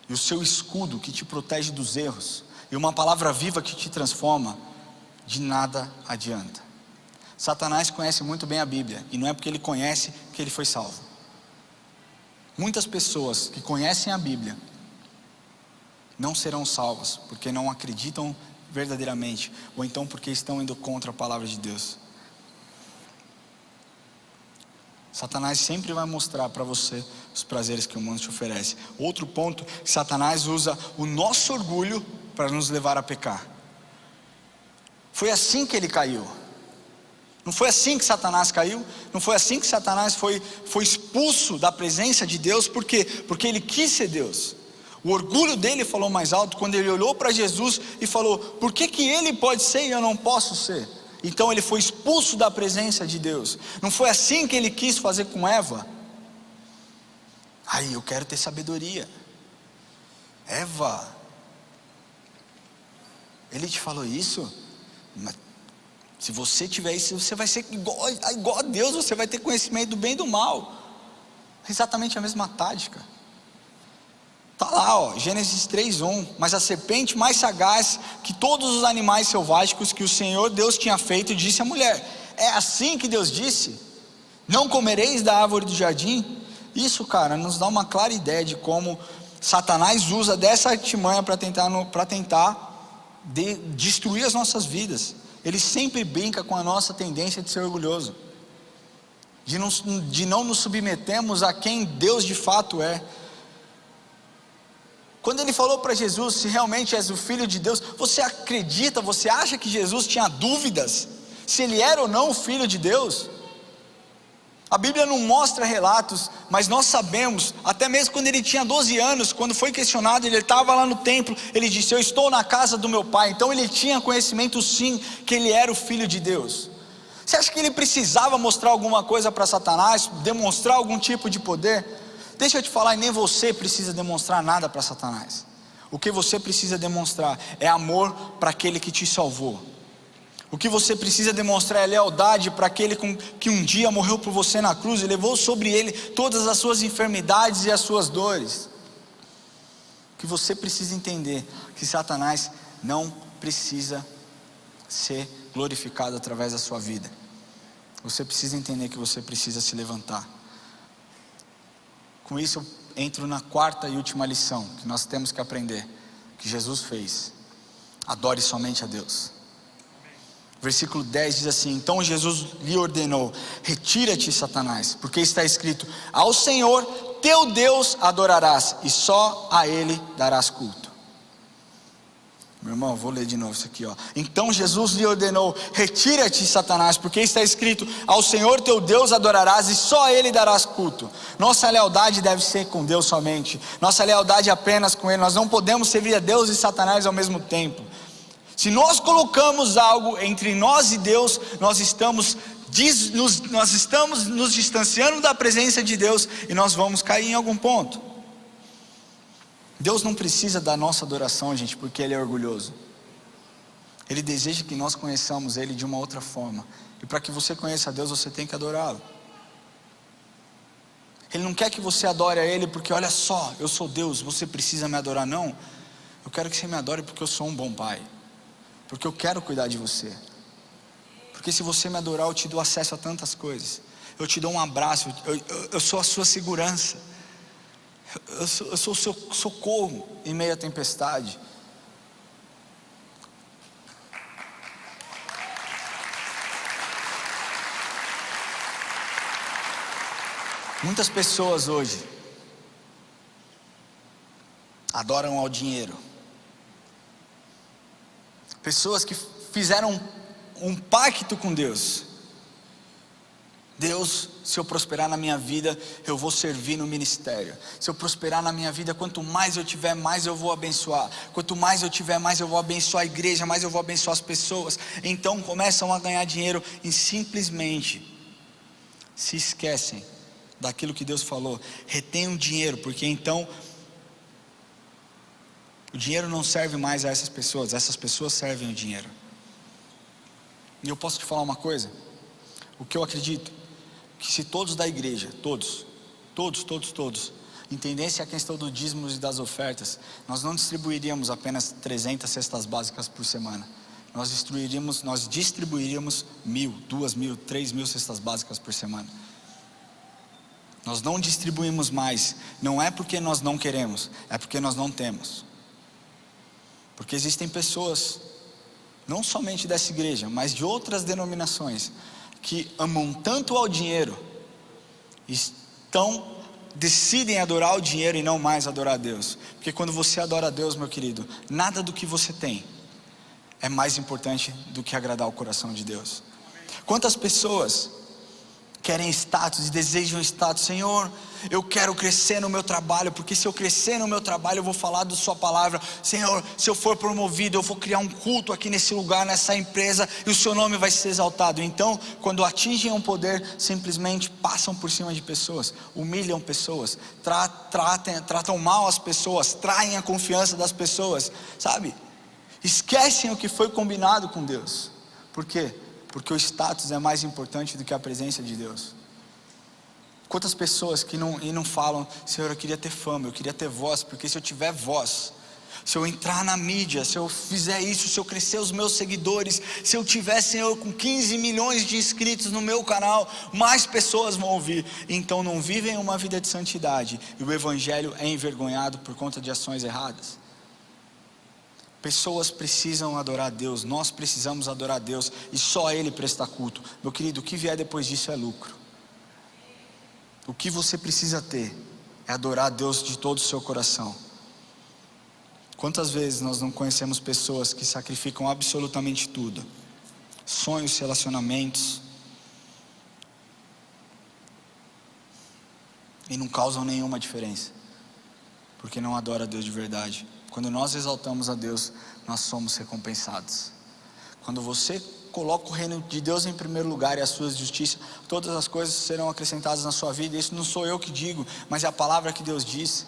e o seu escudo que te protege dos erros, e uma palavra viva que te transforma, de nada adianta. Satanás conhece muito bem a Bíblia, e não é porque ele conhece que ele foi salvo. Muitas pessoas que conhecem a Bíblia não serão salvas, porque não acreditam verdadeiramente, ou então porque estão indo contra a palavra de Deus. Satanás sempre vai mostrar para você os prazeres que o mundo te oferece. Outro ponto, Satanás usa o nosso orgulho para nos levar a pecar. Foi assim que ele caiu. Não foi assim que Satanás caiu. Não foi assim que Satanás foi expulso da presença de Deus. Por quê? Porque ele quis ser Deus. O orgulho dele falou mais alto quando ele olhou para Jesus e falou: por que ele pode ser e eu não posso ser? Então ele foi expulso da presença de Deus. Não foi assim que ele quis fazer com Eva? Eu quero ter sabedoria. Eva, ele te falou isso? Mas se você tiver isso, você vai ser igual a Deus. Você vai ter conhecimento do bem e do mal. É exatamente a mesma tática. Está lá, Gênesis 3:1. Mas a serpente mais sagaz que todos os animais selváticos que o Senhor Deus tinha feito, disse à mulher: é assim que Deus disse: não comereis da árvore do jardim? Isso, cara, nos dá uma clara ideia de como Satanás usa dessa artimanha para tentar destruir as nossas vidas. Ele sempre brinca com a nossa tendência de ser orgulhoso, de não nos submetermos a quem Deus de fato é. Quando ele falou para Jesus: se realmente és o Filho de Deus, você acredita, você acha que Jesus tinha dúvidas se ele era ou não o Filho de Deus? A Bíblia não mostra relatos, mas nós sabemos, até mesmo quando ele tinha 12 anos, quando foi questionado, ele estava lá no templo, ele disse: eu estou na casa do meu pai. Então ele tinha conhecimento sim, que ele era o Filho de Deus. Você acha que ele precisava mostrar alguma coisa para Satanás, demonstrar algum tipo de poder? Deixa eu te falar, e nem você precisa demonstrar nada para Satanás. O que você precisa demonstrar é amor para aquele que te salvou. O que você precisa demonstrar é lealdade para aquele que um dia morreu por você na cruz e levou sobre ele todas as suas enfermidades e as suas dores. O que você precisa entender é que Satanás não precisa ser glorificado através da sua vida. Você precisa entender que você precisa se levantar. Com isso eu entro na quarta e última lição que nós temos que aprender, que Jesus fez: adore somente a Deus. Versículo 10 diz assim: então Jesus lhe ordenou: retira-te, Satanás, porque está escrito: ao Senhor teu Deus adorarás, e só a Ele darás culto. Meu irmão, vou ler de novo isso aqui, Então Jesus lhe ordenou: retira-te, Satanás, porque está escrito: ao Senhor teu Deus adorarás, e só a Ele darás culto. Nossa lealdade deve ser com Deus somente. Nossa lealdade apenas com Ele. Nós não podemos servir a Deus e Satanás ao mesmo tempo. Se nós colocamos algo entre nós e Deus, nós estamos nos distanciando da presença de Deus, e nós vamos cair em algum ponto. Deus não precisa da nossa adoração, gente, porque Ele é orgulhoso. Ele deseja que nós conheçamos Ele de uma outra forma. E para que você conheça a Deus, você tem que adorá-lo. Ele não quer que você adore a Ele porque, olha só, eu sou Deus, você precisa me adorar. Não, eu quero que você me adore porque eu sou um bom pai, porque eu quero cuidar de você. Porque se você me adorar, eu te dou acesso a tantas coisas. Eu te dou um abraço, eu sou a sua segurança. Eu sou o seu socorro em meio à tempestade. Muitas pessoas hoje adoram ao dinheiro. Pessoas que fizeram um pacto com Deus. Deus, se eu prosperar na minha vida, eu vou servir no ministério. Se eu prosperar na minha vida, quanto mais eu tiver, mais eu vou abençoar. Quanto mais eu tiver, mais eu vou abençoar a igreja, mais eu vou abençoar as pessoas. Então começam a ganhar dinheiro e simplesmente se esquecem daquilo que Deus falou. Retenham o dinheiro, porque então o dinheiro não serve mais a essas pessoas servem o dinheiro. E eu posso te falar uma coisa, o que eu acredito, que se todos da igreja, todos entendessem a questão do dízimos e das ofertas, nós não distribuiríamos apenas 300 cestas básicas por semana. Nós distribuiríamos 1.000, 2.000, 3.000 cestas básicas por semana. Nós não distribuímos mais, não é porque nós não queremos, é porque nós não temos. Porque existem pessoas, não somente dessa igreja, mas de outras denominações, que amam tanto ao dinheiro, decidem adorar o dinheiro e não mais adorar a Deus. Porque quando você adora a Deus, meu querido, nada do que você tem é mais importante do que agradar o coração de Deus. Quantas pessoas querem status e desejam status? Senhor, eu quero crescer no meu trabalho, porque se eu crescer no meu trabalho eu vou falar da sua palavra. Senhor, se eu for promovido eu vou criar um culto aqui nesse lugar, nessa empresa, e o seu nome vai ser exaltado. Então, quando atingem um poder, simplesmente passam por cima de pessoas, humilham pessoas, tratam mal as pessoas, traem a confiança das pessoas, sabe? Esquecem o que foi combinado com Deus. Por quê? Porque o status é mais importante do que a presença de Deus. Quantas pessoas que não falam: Senhor, eu queria ter fama, eu queria ter voz, porque se eu tiver voz, se eu entrar na mídia, se eu fizer isso, se eu crescer os meus seguidores, se eu tiver, Senhor, com 15 milhões de inscritos no meu canal, mais pessoas vão ouvir. Então não vivem uma vida de santidade, e o evangelho é envergonhado por conta de ações erradas. Pessoas precisam adorar a Deus, nós precisamos adorar a Deus, e só a Ele prestar culto. Meu querido, o que vier depois disso é lucro. O que você precisa ter é adorar a Deus de todo o seu coração. Quantas vezes nós não conhecemos pessoas que sacrificam absolutamente tudo, sonhos, relacionamentos, e não causam nenhuma diferença, porque não adoram a Deus de verdade. Quando nós exaltamos a Deus, nós somos recompensados. Quando você coloca o reino de Deus em primeiro lugar e a sua justiça, todas as coisas serão acrescentadas na sua vida. Isso não sou eu que digo, mas é a palavra que Deus diz.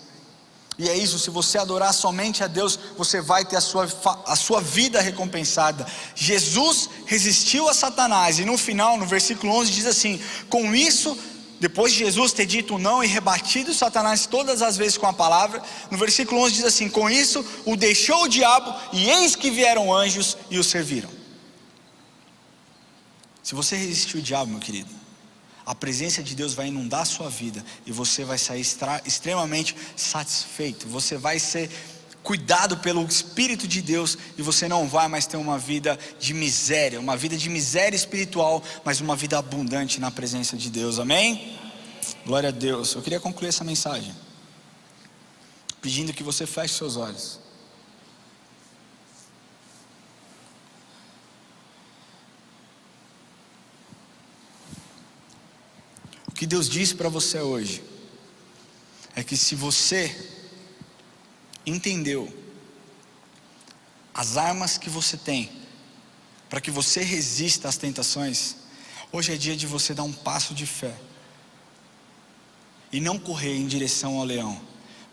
E é isso, se você adorar somente a Deus, você vai ter a sua vida recompensada. Jesus resistiu a Satanás, e no final, no versículo 11 diz assim: com isso, depois de Jesus ter dito não e rebatido Satanás todas as vezes com a palavra, no versículo 11 diz assim: com isso o deixou o diabo, e eis que vieram anjos e o serviram. Se você resistir o diabo, meu querido, a presença de Deus vai inundar a sua vida, e você vai sair extremamente satisfeito. Você vai ser cuidado pelo Espírito de Deus, e você não vai mais ter uma vida de miséria espiritual, mas uma vida abundante na presença de Deus. Amém? Glória a Deus. Eu queria concluir essa mensagem pedindo que você feche seus olhos. O que Deus diz para você hoje é que se você entendeu as armas que você tem para que você resista às tentações, hoje é dia de você dar um passo de fé e não correr em direção ao leão,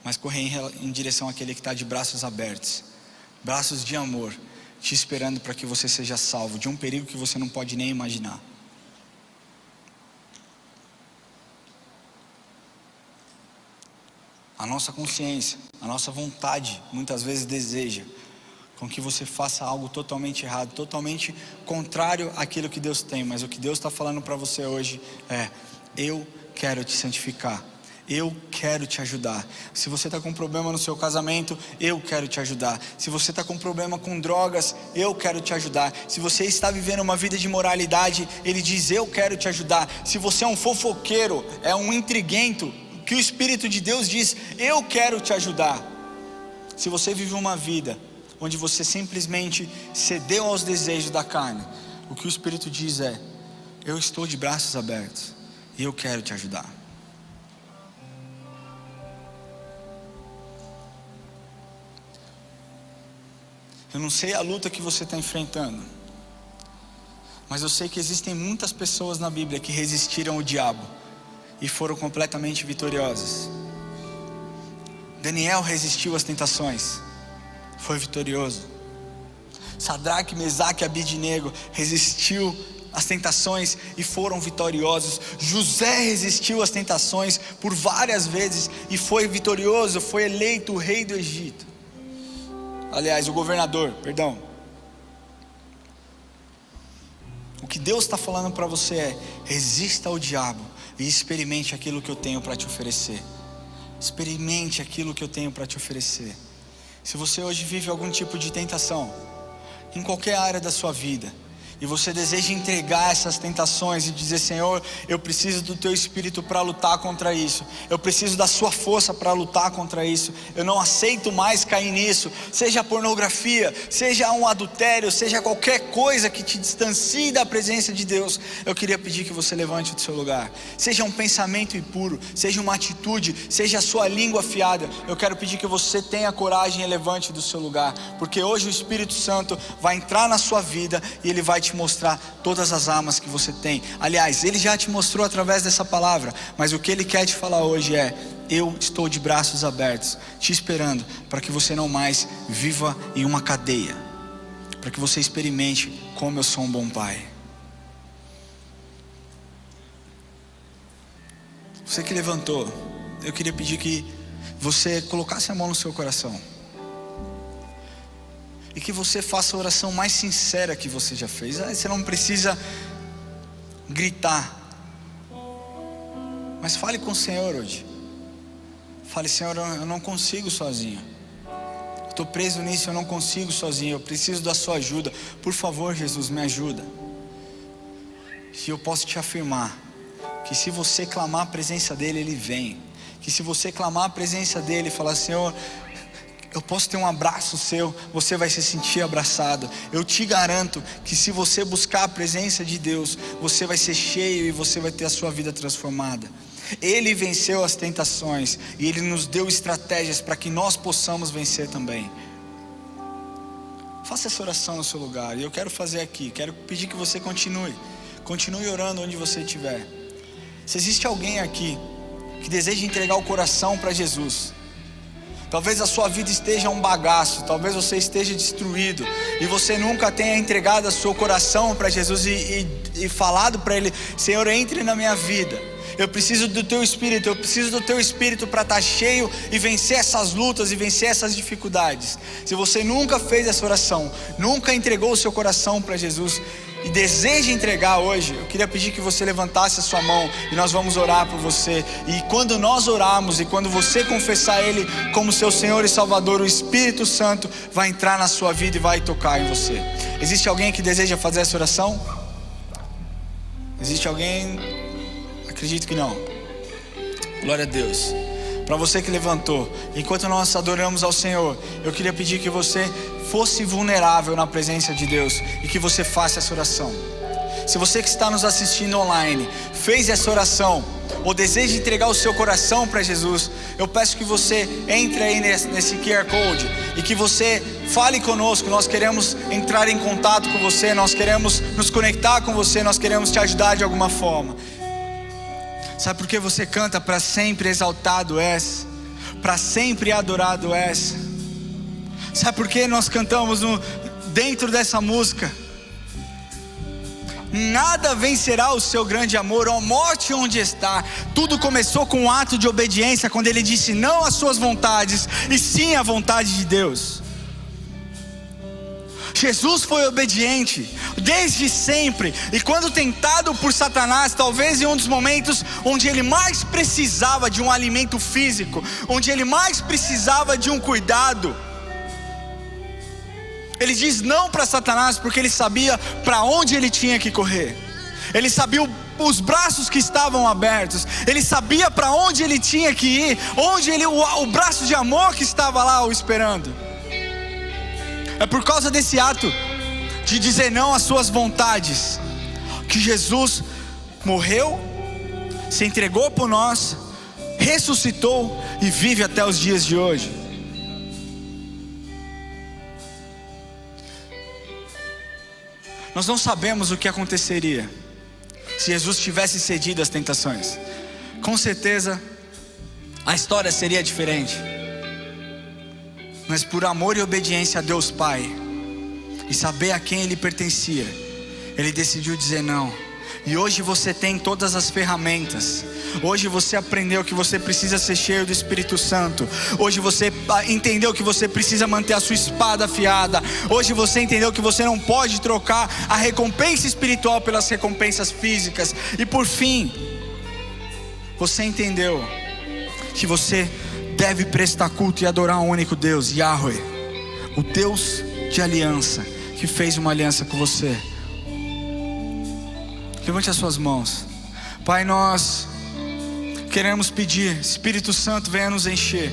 mas correr em direção àquele que está de braços abertos, braços de amor, te esperando para que você seja salvo de um perigo que você não pode nem imaginar. A nossa consciência, a nossa vontade, muitas vezes deseja com que você faça algo totalmente errado, totalmente contrário àquilo que Deus tem. Mas o que Deus está falando para você hoje é: eu quero te santificar, eu quero te ajudar. Se você está com problema no seu casamento, eu quero te ajudar. Se você está com problema com drogas, eu quero te ajudar. Se você está vivendo uma vida de imoralidade, Ele diz: eu quero te ajudar. Se você é um fofoqueiro, é um intriguento, que o Espírito de Deus diz: eu quero te ajudar. Se você vive uma vida onde você simplesmente cedeu aos desejos da carne, o que o Espírito diz é: eu estou de braços abertos e eu quero te ajudar. Eu não sei a luta que você está enfrentando, mas eu sei que existem muitas pessoas na Bíblia que resistiram ao diabo e foram completamente vitoriosas. Daniel resistiu às tentações, foi vitorioso. Sadraque, Mesaque e Abidnego resistiu às tentações e foram vitoriosos. José resistiu às tentações por várias vezes e foi vitorioso, foi eleito o rei do Egito. Aliás, o governador, perdão. O que Deus está falando para você é: resista ao diabo e experimente aquilo que eu tenho para te oferecer. Experimente aquilo que eu tenho para te oferecer. Se você hoje vive algum tipo de tentação, em qualquer área da sua vida, e você deseja entregar essas tentações e dizer: Senhor, eu preciso do Teu Espírito para lutar contra isso, eu preciso da Sua força para lutar contra isso, eu não aceito mais cair nisso, seja pornografia, seja um adultério, seja qualquer coisa que te distancie da presença de Deus. Eu queria pedir que você levante do seu lugar, seja um pensamento impuro, seja uma atitude, seja a sua língua afiada. Eu quero pedir que você tenha coragem e levante do seu lugar, porque hoje o Espírito Santo vai entrar na sua vida e Ele vai te mostrar todas as armas que você tem. Aliás, Ele já te mostrou através dessa palavra, mas o que Ele quer te falar hoje é: eu estou de braços abertos, te esperando, para que você não mais viva em uma cadeia, para que você experimente como eu sou um bom pai. Você que levantou, eu queria pedir que você colocasse a mão no seu coração e que você faça a oração mais sincera que você já fez. Você não precisa gritar, mas fale com o Senhor hoje. Fale: Senhor, eu não consigo sozinho, estou preso nisso, eu não consigo sozinho, eu preciso da sua ajuda. Por favor, Jesus, me ajuda. E eu posso te afirmar que se você clamar a presença dEle, Ele vem. Que se você clamar a presença dEle e falar: Senhor, eu posso ter um abraço seu, você vai se sentir abraçado. Eu te garanto que se você buscar a presença de Deus, você vai ser cheio e você vai ter a sua vida transformada. Ele venceu as tentações e Ele nos deu estratégias para que nós possamos vencer também. Faça essa oração no seu lugar, e eu quero fazer aqui. Quero pedir que você continue orando onde você estiver. Se existe alguém aqui que deseja entregar o coração para Jesus, talvez a sua vida esteja um bagaço, talvez você esteja destruído e você nunca tenha entregado o seu coração para Jesus e falado para Ele: Senhor, entre na minha vida, eu preciso do Teu Espírito, eu preciso do Teu Espírito para estar cheio e vencer essas lutas e vencer essas dificuldades. Se você nunca fez essa oração, nunca entregou o seu coração para Jesus e deseja entregar hoje, eu queria pedir que você levantasse a sua mão e nós vamos orar por você. E quando nós orarmos e quando você confessar Ele como seu Senhor e Salvador, o Espírito Santo vai entrar na sua vida e vai tocar em você. Existe alguém que deseja fazer essa oração? Existe alguém? Acredito que não. Glória a Deus. Para você que levantou, enquanto nós adoramos ao Senhor, eu queria pedir que você fosse vulnerável na presença de Deus e que você faça essa oração. Se você que está nos assistindo online fez essa oração ou deseja entregar o seu coração para Jesus, eu peço que você entre aí nesse QR Code e que você fale conosco. Nós queremos entrar em contato com você, nós queremos nos conectar com você, nós queremos te ajudar de alguma forma. Sabe por que você canta: para sempre exaltado és, para sempre adorado és? Sabe por que nós cantamos dentro dessa música: nada vencerá o seu grande amor, ó morte onde está? Tudo começou com um ato de obediência, quando Ele disse não às suas vontades, e sim à vontade de Deus. Jesus foi obediente desde sempre, e quando tentado por Satanás, talvez em um dos momentos onde ele mais precisava de um alimento físico, onde ele mais precisava de um cuidado, ele diz não para Satanás, porque ele sabia para onde ele tinha que correr. Ele sabia os braços que estavam abertos, ele sabia para onde ele tinha que ir, o braço de amor que estava lá o esperando. É por causa desse ato de dizer não às suas vontades que Jesus morreu, se entregou por nós, ressuscitou e vive até os dias de hoje. Nós não sabemos o que aconteceria se Jesus tivesse cedido às tentações. Com certeza a história seria diferente, mas por amor e obediência a Deus Pai e saber a quem Ele pertencia, Ele decidiu dizer não. E hoje você tem todas as ferramentas. Hoje você aprendeu que você precisa ser cheio do Espírito Santo. Hoje você entendeu que você precisa manter a sua espada afiada. Hoje você entendeu que você não pode trocar a recompensa espiritual pelas recompensas físicas. E por fim, você entendeu que você deve prestar culto e adorar um único Deus, Yahweh, o Deus de aliança, que fez uma aliança com você. Levante as suas mãos. Pai, nós queremos pedir, Espírito Santo, venha nos encher,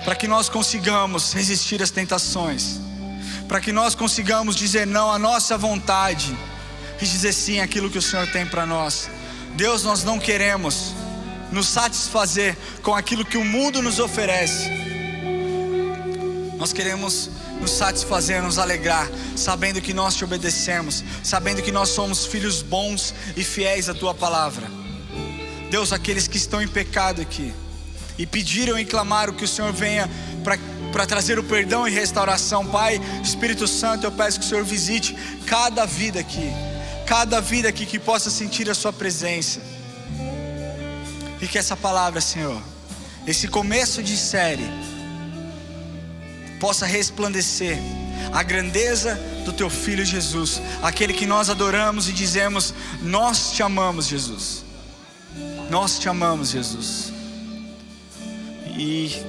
para que nós consigamos resistir às tentações, para que nós consigamos dizer não à nossa vontade e dizer sim àquilo que o Senhor tem para nós. Deus, nós não queremos nos satisfazer com aquilo que o mundo nos oferece. Nós queremos nos satisfazer, nos alegrar, sabendo que nós te obedecemos, sabendo que nós somos filhos bons e fiéis à tua palavra. Deus, aqueles que estão em pecado aqui e pediram e clamaram que o Senhor venha para trazer o perdão e restauração, Pai, Espírito Santo, eu peço que o Senhor visite cada vida aqui que possa sentir a sua presença, e que essa palavra, Senhor, esse começo de série, possa resplandecer a grandeza do teu Filho Jesus, aquele que nós adoramos e dizemos: nós te amamos, Jesus. Nós te amamos, Jesus. E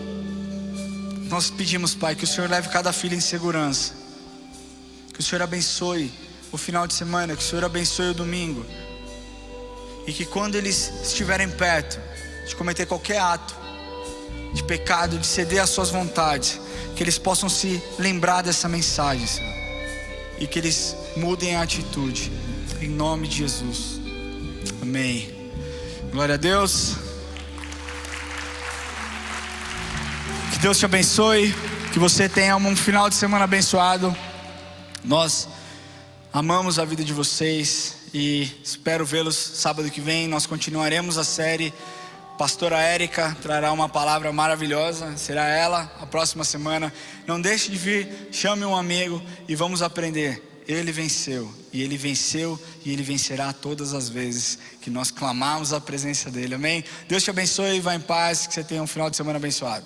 nós pedimos, Pai, que o Senhor leve cada filho em segurança, que o Senhor abençoe o final de semana, que o Senhor abençoe o domingo, e que quando eles estiverem perto de cometer qualquer ato de pecado, de ceder às suas vontades, que eles possam se lembrar dessa mensagem, Senhor, e que eles mudem a atitude, em nome de Jesus. Amém. Glória a Deus. Que Deus te abençoe, que você tenha um final de semana abençoado. Nós amamos a vida de vocês e espero vê-los sábado que vem. Nós continuaremos a série. Pastora Érica trará uma palavra maravilhosa, será ela a próxima semana. Não deixe de vir, chame um amigo e vamos aprender. Ele venceu, e ele venceu, e ele vencerá todas as vezes que nós clamarmos a presença dele. Amém? Deus te abençoe e vá em paz, que você tenha um final de semana abençoado.